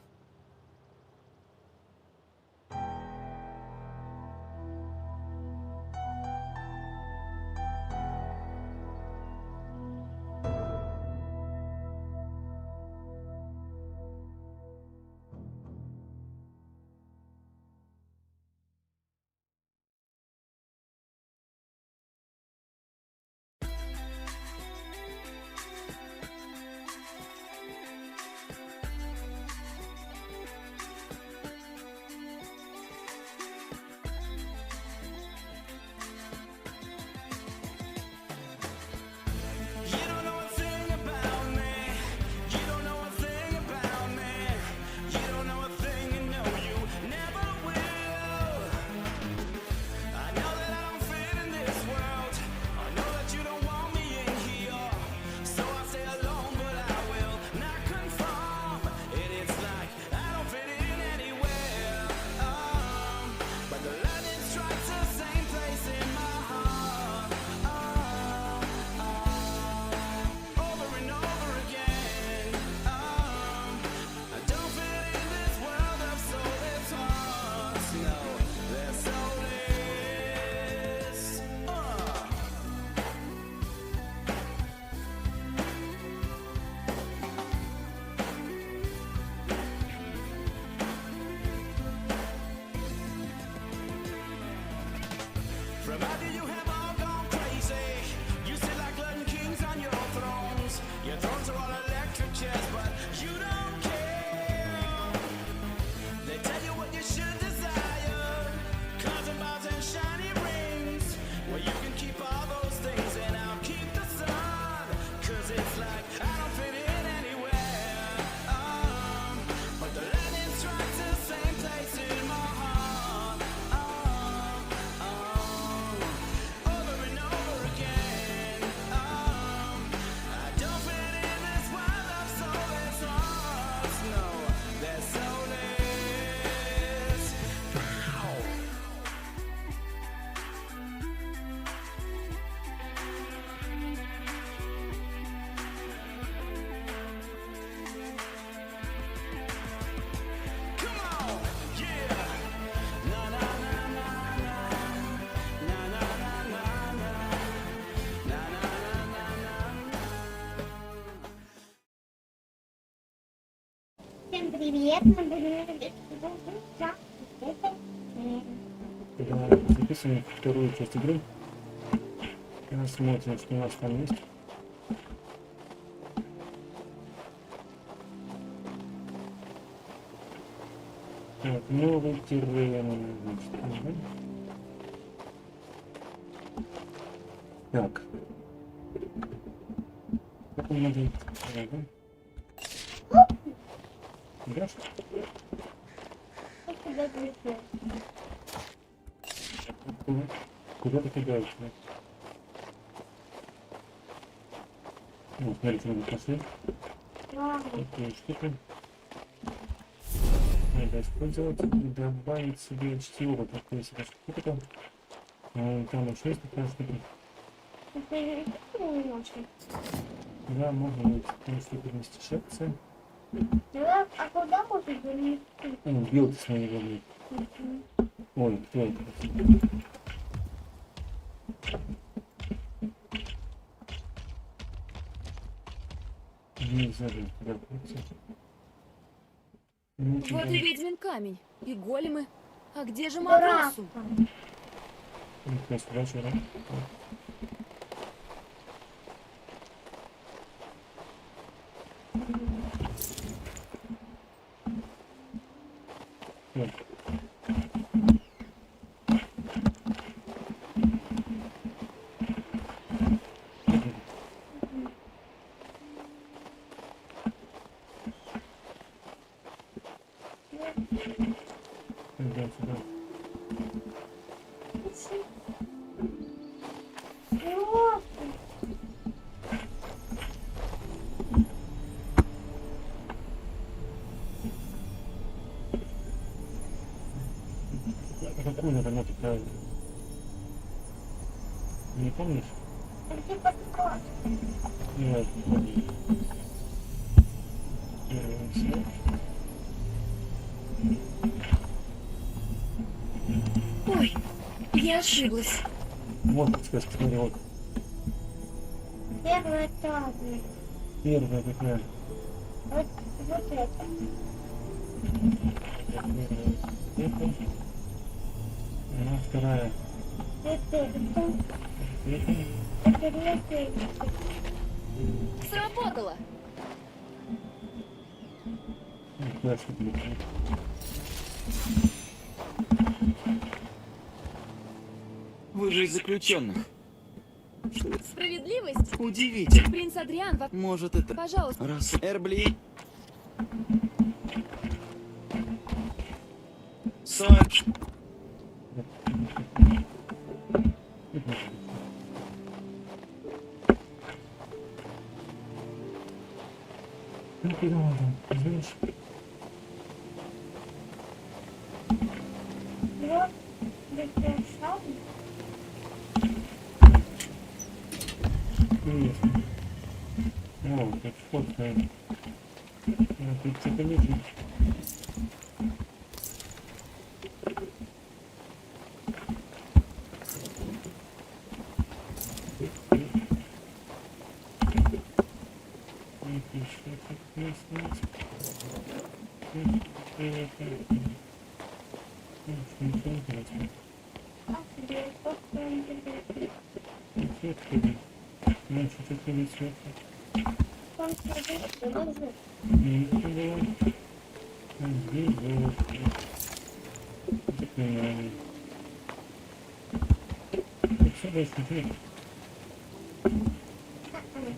Всем привет, мы будем записываем вторую часть игры. Смотрим, что у нас там есть. Так, новый террен. Так. Как он надо? Играшь? Куда ты кидаешь? Ну, смотрите, надо посмотреть. Такие штуки. Надо использовать и добавить себе чтиво. Такое себе штука. Там еще есть такая штука. Да, можно ведь там что-то вместе шепция. А куда можно перенести? Билд с ней выглядит. Ой, кто это? Не забыл, куда пойти. Вот и ведьмин камень, и големы. А где же Мадрасу? Спрашиваю, да? Ой, я ошиблась. Вот подсказка, смотри, вот. Первый этап. Первая какая? Вот это. Это. Она вторая. Это. Это. Это третья. Сработало. Дальше будет. Вы же из заключенных. Справедливость? Удивительно. Принц Адриан, Может, это... пожалуйста. Раз... Эрбли... Сач... Ну, куда он там? Знаешь? Вот. Это шаг. Интересно. О, как фотка. А тут что-то лежит.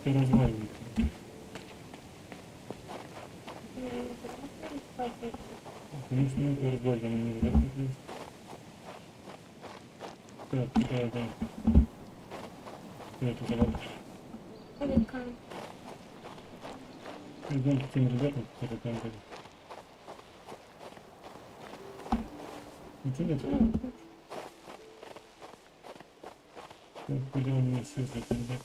Это разваливается. Конечно, это разваливание нельзя. Так, куда это? Что это за лапка? Идем к тем ребятам, которые там были. Ничего нет? Так, куда у меня все эти ребята?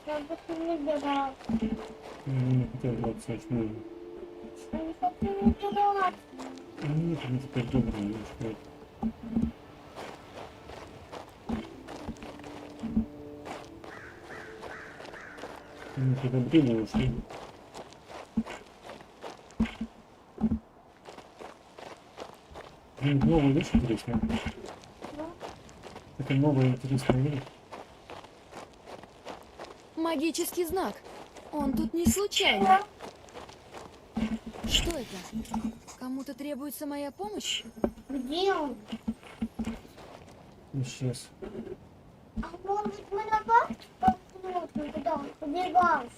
Я бы не выбирал. Я не хотел драться, очнули. Я не хочу выбирать. Нет, они теперь добрые, не что. Они подобрели ушли. Новая вещь интересная. Это новая интересная вещь. Магический знак. Он тут не случайно. Что это? Кому-то требуется моя помощь? Где он? Исчез. А может мы на карте посмотрим, куда он побегался?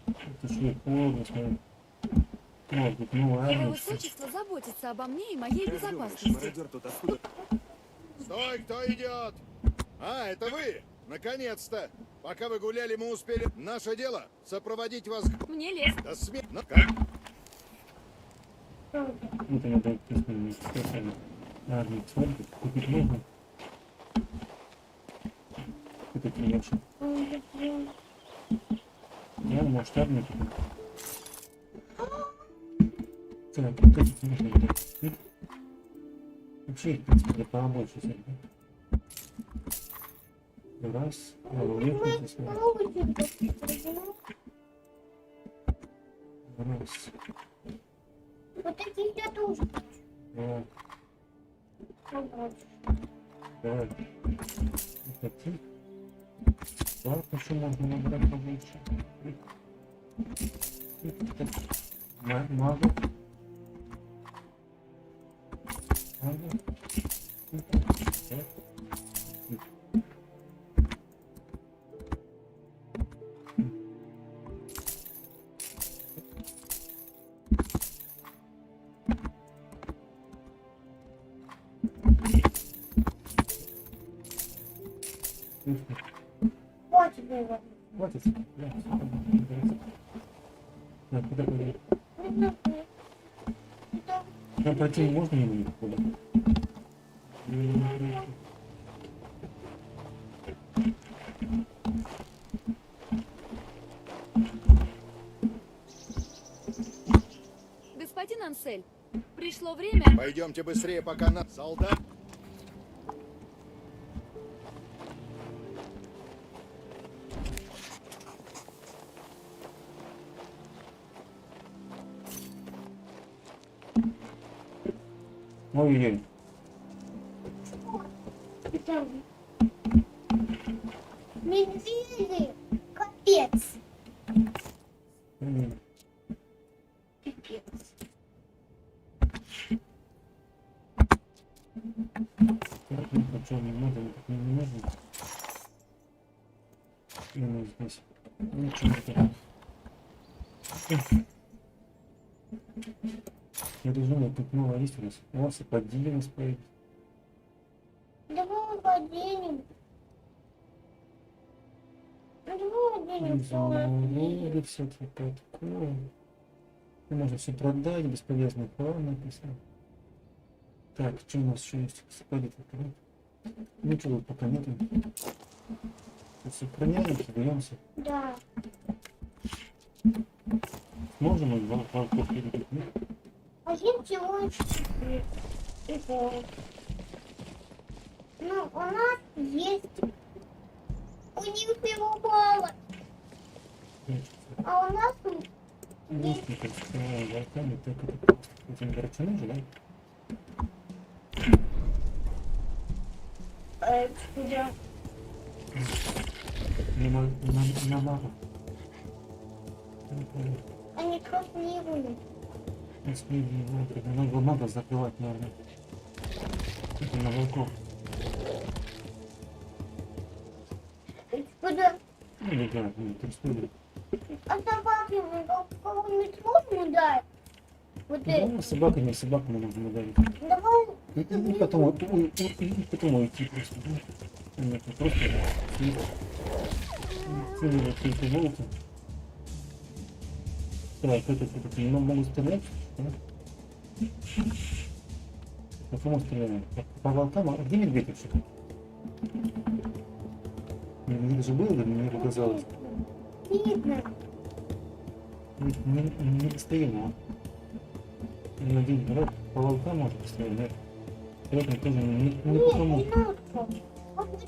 Это что, холодно, смотри. О, тут новая Его армия. высочество заботится обо мне и моей безопасности. Стой, кто идет? А, это вы? Наконец-то! Пока вы гуляли, мы успели. Наше дело — сопроводить вас. Мне лез. До смен... Ну, как? Вот они дают письменные специально. Армия, смотрит, купить можно. Это конечно. Я может армию купить. Так, вот эти можно дать. Вообще, в принципе, для побольше всяких. Раз, уехали здесь. Раз. Вот эти я тоже. Два. Давай. Хотим. Так, еще можно набрать побольше. Магу. Вот тебе его. Хватит. Да, куда пойдем? Там пройти можно или куда? Ансель. Пришло время... Пойдемте быстрее, пока на... Солдат! Ой-ой-ой. Медведи. Капец. Блин. Пипец. Причем не надо, так не нужно. И мы здесь. Ничего не так. Я думаю, тут новая есть у нас. У вас и подели нас поедет. Давай поденем. Давай поденем. Заводы всякие такое. Можно все продать, бесполезный план написал. Так, что у нас еще есть? Сходит это. Ничего тут пока нету. Сохраняемся, беремся. Да. Можем мы волков перебить? Один человечек. Ну, у нас есть. У них его мало. А у нас Есть никак с волками, только это просто этим горчаным же, да? Куда? На магу. Они красивые. Надо мага закрывать, наверное. Это на волков. Куда? Ну, не знаю, тряснули. А собаки кого-нибудь можно дать? Вот это. Ну, собаками можно ударить. Давай. И потом уйти просто. Да? Нет, просто целые вот эти волки. Так, это могут стрелять, да? По кому стреляем? По волкам? А где медведь вообще? Медведь же был, да? Мне показалось. Видно. Не постоянно. Один раз по волкам может пострелять, да? При этом тоже не потому.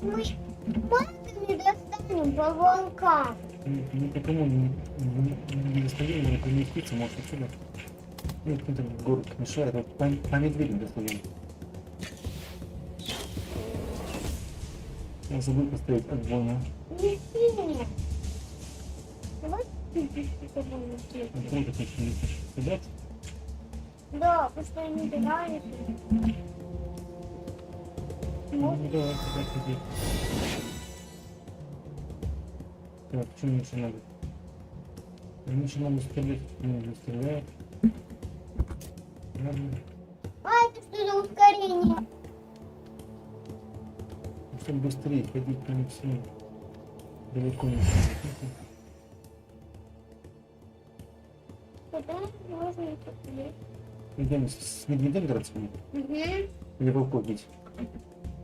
Может быть, мы палками достанем по волкам? Никому не достаем, но переместиться может отсюда. Ну, какой-то город мешает, вот по медведям достаем. Я забыл поставить отбойную. Не сильно. Давай с тобой уйти. Откуда ты хочешь собрать? Да, потому что они нравятся. Ну, давай, ходи. Так, что мне еще надо? Мне еще надо стрелять, не стреляет. Ладно. А это что за ускорение? Чтобы быстрее ходить по всем. Далеко не сидеть. Куда можно посмотреть? Идем с медведем драться? Угу. Или волков бить?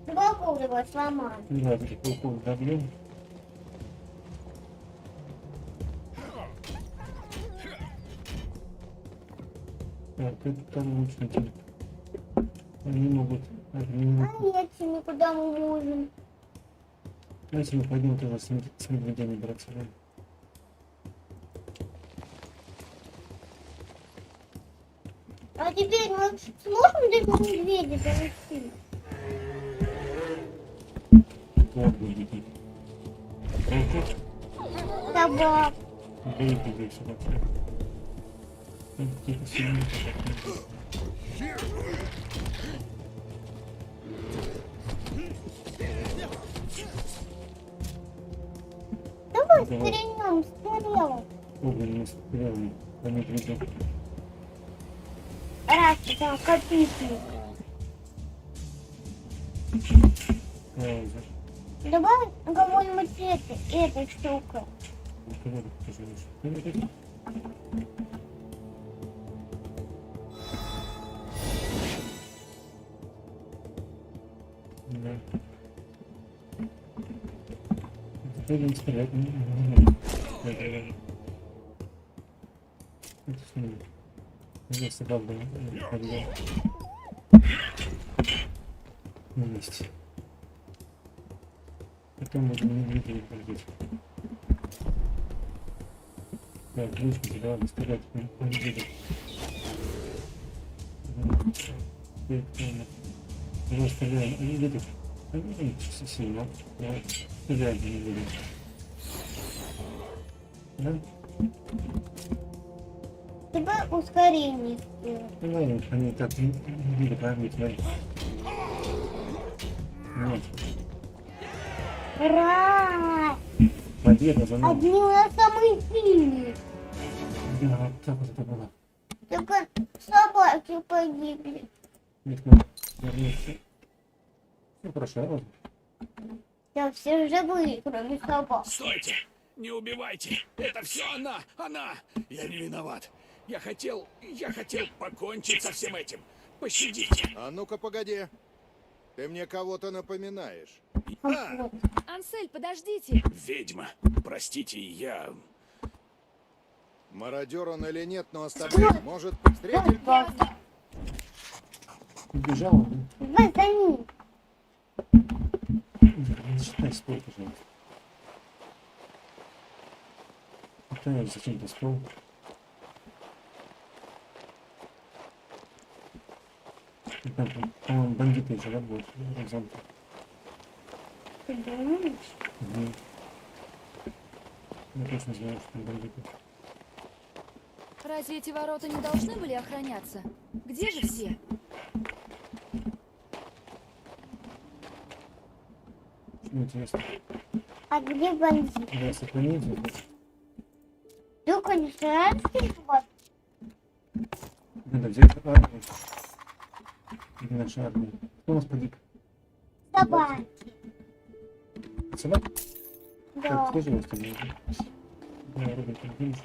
Волков его сломать. Да, этих волков добьем. Так, это лучники. Они могут... А эти никуда мы можем. Если мы пойдем тоже с медведями драться, да? А теперь мы сможем до медведя донести? Вот будете. Собак. Даете здесь собак. Какие-то сильные собаки. Давай стрельнем, стрелок. Огненные стрелы по медведю. Раз, там копейки. Давай кого-нибудь этой штукой. Да. Теперь не стрелять. Это с ним. Я собак бы подвел. Есть. Потом можно медведей побить. Так, ключики, давай быстрее, медведей. Давай стреляем. Медведей. Они сильно. Давай, стреляй, медведей. Да? Тебе ускорение сделать. Давай, они так не будут пробить, давай. Нет. Ура! Победа за нами. Одни у нас самые сильные. Да, вот так вот это было. Только собаки погибли. Нет, мы вернемся. Ну, хорошо. Да все живые, кроме собак. Стойте! Не убивайте! Это все она! Она! Я не виноват. Я хотел покончить со всем этим. Пощадите. А ну-ка, погоди. Ты мне кого-то напоминаешь. Ансель, подождите! Ведьма, простите, я... Мародер он или нет, но оставляй. Может, встретили? Убежал. Давай за ним. Не считай стол, пожалуйста. Это зачем-то стол. Там, по-моему, бандиты еще, да, будут? Замки. Ты думаешь? Угу. Я точно знаю, что там бандиты. Разве эти ворота не должны были охраняться? Где же все? Что интересно? А где бандиты? Да, сохраните. Только не саратский вот. Надо взять армию. Где наша армия? Кто у нас погиб? Собаки. Собак? Да. Так, кто же у нас там? Да, Роберт, ключ.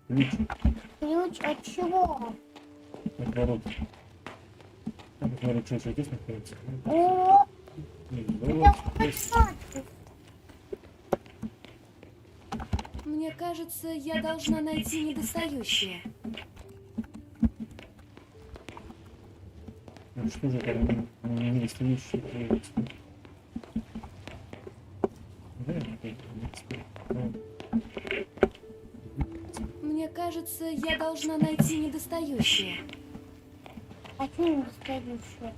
Ключ. Ключ от чего? От ворот. Там, посмотрим, что еще здесь находится. О, Вот, здесь. Мне кажется, я должна найти недостающее. Ну что же там недостающие? Мне кажется, я должна найти недостающее. а что не достающее?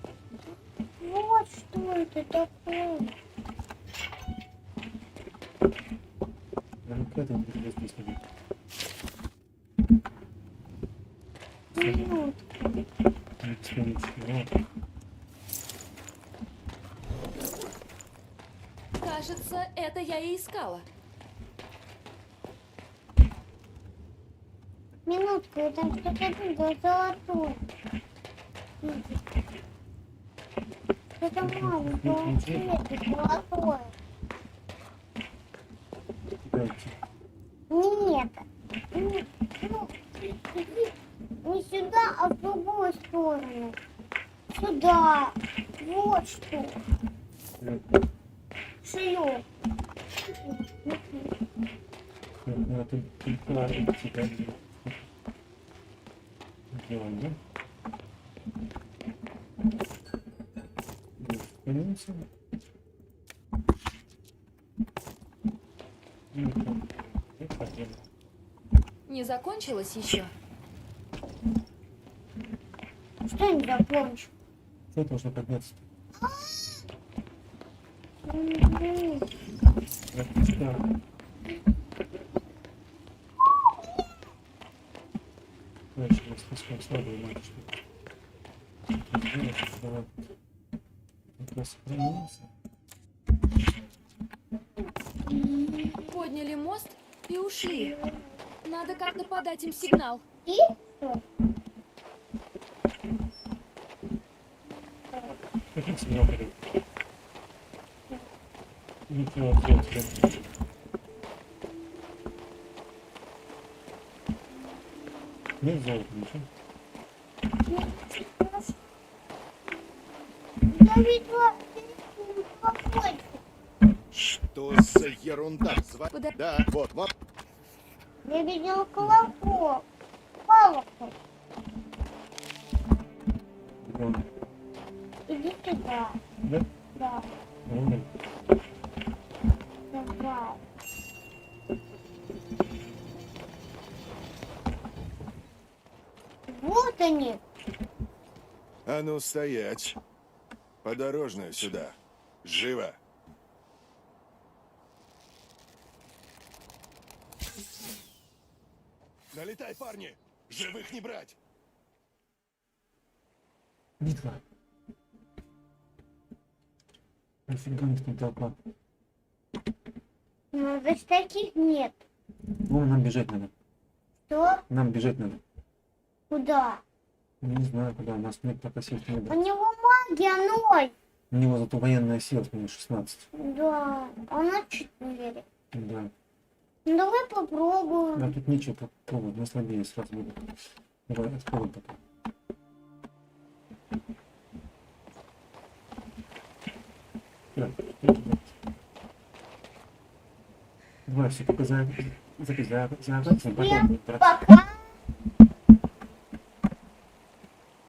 Вот что это такое. Ну, к этому придется здесь ходить. Кажется, это я и искала. Минутку, это что-то было золотое. Что-то маленькое цвета, золотое. Нет. Ну, не сюда, а в другую сторону. Сюда. Вот что. Шлеп. Это прикольно, тебя делаем, да? Поднимемся. Не закончилось еще? Что не закончил? Что должно подняться? Дальше я слишком слабый мальчик. Давай. Как раз сохранимся. Подняли мост и ушли. Надо как-то подать им сигнал. И что? Каким сигнал подать? Ничего, ответ тебе. Нет золота, ничего. Я видела колокольчик. Что за ерунда? Да, вот. Я видела колокол. колокол. Ребенок. Иди туда. Да? Да. Давай. Давай. Вот они. А ну стоять. Подорожную сюда. Живо. Налетай, парни! Живых не брать! Битва. Нафига их там толпа? Ну, здесь таких нет. Вон, нам бежать надо. Что? Нам бежать надо. Куда? Не знаю, куда. У нас нет пока сил не У было. него магия ноль. У него зато военная сила, у него 16. Да, она чуть не верит. Да. Ну, давай попробуем. Да, тут нечего попробовать, мы слабее сразу будут. Давай, откроем потом. Давай все только за потом. Пока